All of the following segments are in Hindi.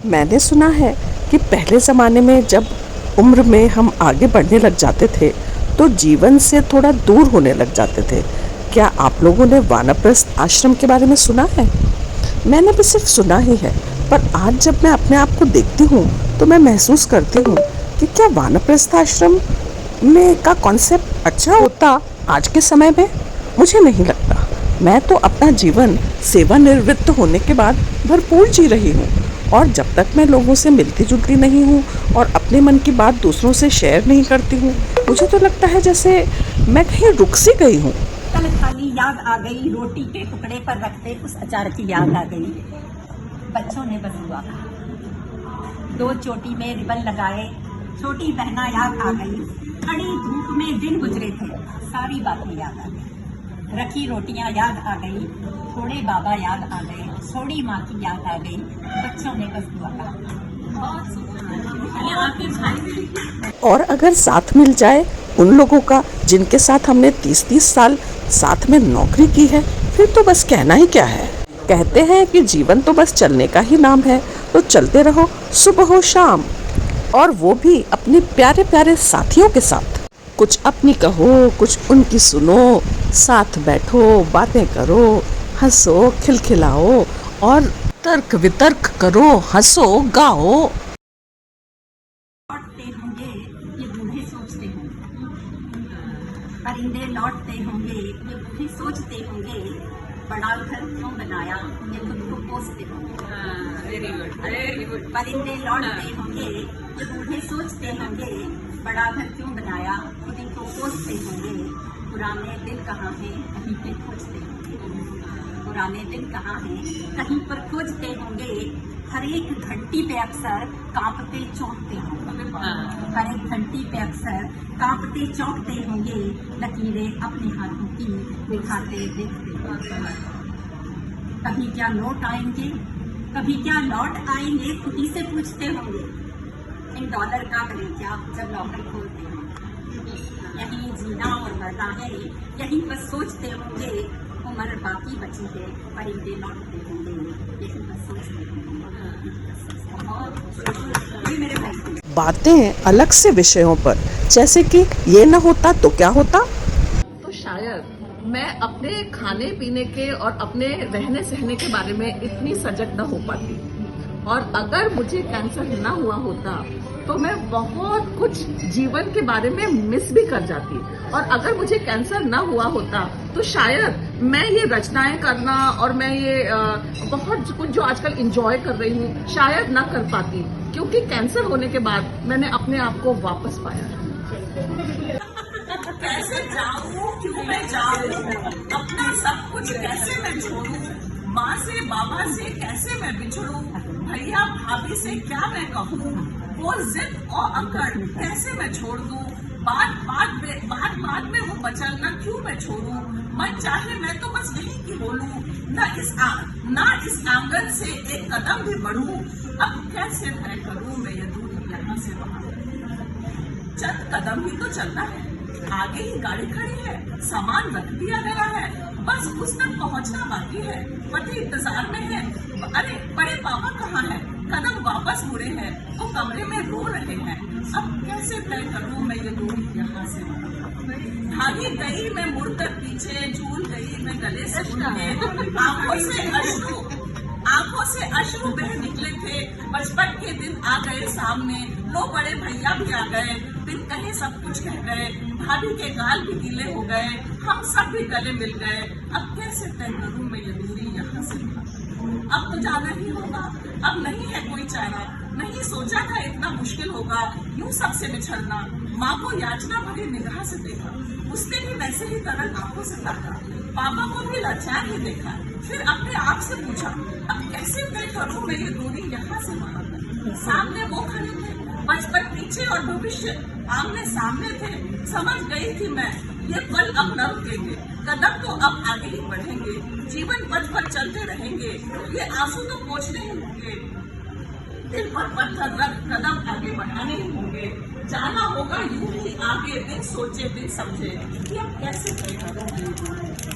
मैंने सुना है कि पहले ज़माने में जब उम्र में हम आगे बढ़ने लग जाते थे तो जीवन से थोड़ा दूर होने लग जाते थे। क्या आप लोगों ने वानप्रस्थ आश्रम के बारे में सुना है? मैंने भी सिर्फ सुना ही है, पर आज जब मैं अपने आप को देखती हूँ तो मैं महसूस करती हूँ कि क्या वानप्रस्थ आश्रम में का कॉन्सेप्ट अच्छा होता आज के समय में? मुझे नहीं लगता। मैं तो अपना जीवन सेवानिवृत्त होने के बाद भरपूर जी रही हूँ, और जब तक मैं लोगों से मिलती जुलती नहीं हूँ और अपने मन की बात दूसरों से शेयर नहीं करती हूँ, मुझे तो लगता है जैसे मैं कहीं रुक सी गई हूँ। कल खाली याद आ गई, रोटी के टुकड़े पर रखते उस अचार की याद आ गई। बच्चों ने बस दुआ कहा, दो चोटी में रिबन लगाए, छोटी बहना याद आ गई। खड़ी धूप में दिन गुजरे थे, सारी बातें याद आ गई। रखी रोटियां याद आ गई, थोड़े बाबा याद आ गए, थोड़ी माँ की याद आ गई। बच्चों ने बस दुआ कहा। और अगर साथ मिल जाए उन लोगों का जिनके साथ हमने 30-30 साल साथ में नौकरी की है, फिर तो बस कहना ही क्या है। कहते हैं कि जीवन तो बस चलने का ही नाम है, तो चलते रहो सुबह हो शाम, और वो भी अपने प्यारे प्यारे साथियों के साथ। कुछ अपनी कहो, कुछ उनकी सुनो, साथ बैठो, बातें करो, हंसो, खिलखिलाओ और तर्क वितर्क करो, हंसो, गाओ। लौटते होंगे ये बूढ़े सोचते होंगे, परिंदे लौटते होंगे ये बूढ़े सोचते होंगे, बड़ा घर क्यों बनाया ये खुद को कोसते होंगे। Very good. परिंदे लौटते होंगे ये बूढ़े सोचते होंगे, बड़ा घर क्यों बनाया खुद को कोसते होंगे। पुराने दिन कहाँ हैं कहीं पे खोजते होंगे, पुराने दिन कहाँ हैं कहीं पर खोजते होंगे। हर एक घंटी पे अक्सर कांपते चौंकते होंगे, हर एक घंटी पे अक्सर कांपते चौंकते होंगे। लकीरें अपने हाथों की दिखाते देखते होंगे। कभी क्या लौट आएंगे, कभी क्या लौट आएंगे, खुद ही से पूछते होंगे। इन डॉलर का करें क्या जब लॉकर खोलते होंगे। यही जीना और मरना है, यही बस सोचते होंगे। उम्र बाकी बची है, परिंदे लौटते होंगे, यही बस सोचते होंगे। मेरे भाई बातें अलग से विषयों पर, जैसे कि ये न होता तो क्या होता। तो शायद मैं अपने खाने पीने के और अपने रहने सहने के बारे में इतनी सजग न हो पाती, और अगर मुझे कैंसर ना हुआ होता तो मैं बहुत कुछ जीवन के बारे में मिस भी कर जाती। और अगर मुझे कैंसर ना हुआ होता तो शायद मैं ये रचनाएं करना और मैं ये बहुत कुछ जो आजकल एंजॉय कर रही हूँ शायद ना कर पाती, क्योंकि कैंसर होने के बाद मैंने अपने आप को वापस पाया। कैसे जाऊं, क्यों मैं जाऊं, अपना सब कुछ कैसे मैं छोड़ूं, माँ से बाबा से कैसे मैं बिछड़ूं, भैया भाभी से क्या मैं कहूँ, वो जिद और अकड़ कैसे मैं छोड़ दूं, बात बात में वो मचलना क्यों मैं छोड़ूं, मन चाहे मैं तो बस यही की बोलूं, ना इस आंगन से एक कदम भी बढ़ूं, अब कैसे तय करूं मैं ये दूरी यहाँ से वहाँ। चंद कदम ही तो चलना है, आगे ही गाड़ी खड़ी है, सामान रख दिया गया है, बस उस तक पहुंचना बाकी है। पति इंतजार में है, अरे बड़े पापा कहाँ हैं, कदम वापस मुड़े हैं, वो कमरे में रो रहे हैं, अब कैसे तय करूं मैं ये दूरी यहाँ से। भागी गई मैं मुड़कर पीछे, झूल गई मैं गले से उलझे, आंखों से अश्रु बह निकले थे। बचपन के दिन आ गए सामने, लो बड़े भैया भी आ गए, बिन कहे सब कुछ कह गए, भाभी के गाल भी गीले हो गए, हम सब भी गले मिल गए, अब कैसे तय करूं मैं ये दूरी यहाँ से। अब तो जाना ही होगा, अब नहीं है कोई चारा, नहीं सोचा था इतना मुश्किल होगा यूं सबसे बिछड़ना। माँ को याचना भरी निगाह से देखा, उसने भी वैसे ही तरल आंखों से ताका, पापा को भी लाचार ही देखा, फिर अपने आप से पूछा अब कैसे तय करूं मैं ये दूरी यहाँ से वहाँ। सामने वो खड़े थे, बचपन पीछे और भविष्य आमने सामने थे। समझ गई थी मैं ये पल अब न रुकेंगे, कदम तो अब आगे ही बढ़ेंगे, जीवन पथ पर चलते रहेंगे, ये आंसू तो पोंछने ही होंगे, दिल पर पत्थर रख कदम आगे बढ़ाने ही होंगे, जाना होगा यूं ही आगे, बिन सोचे बिन समझे कि अब कैसे तय करूंगी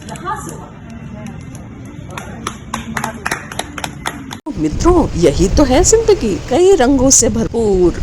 यहाँ से। मित्रों, यही तो है जिंदगी, कई रंगों से भरपूर।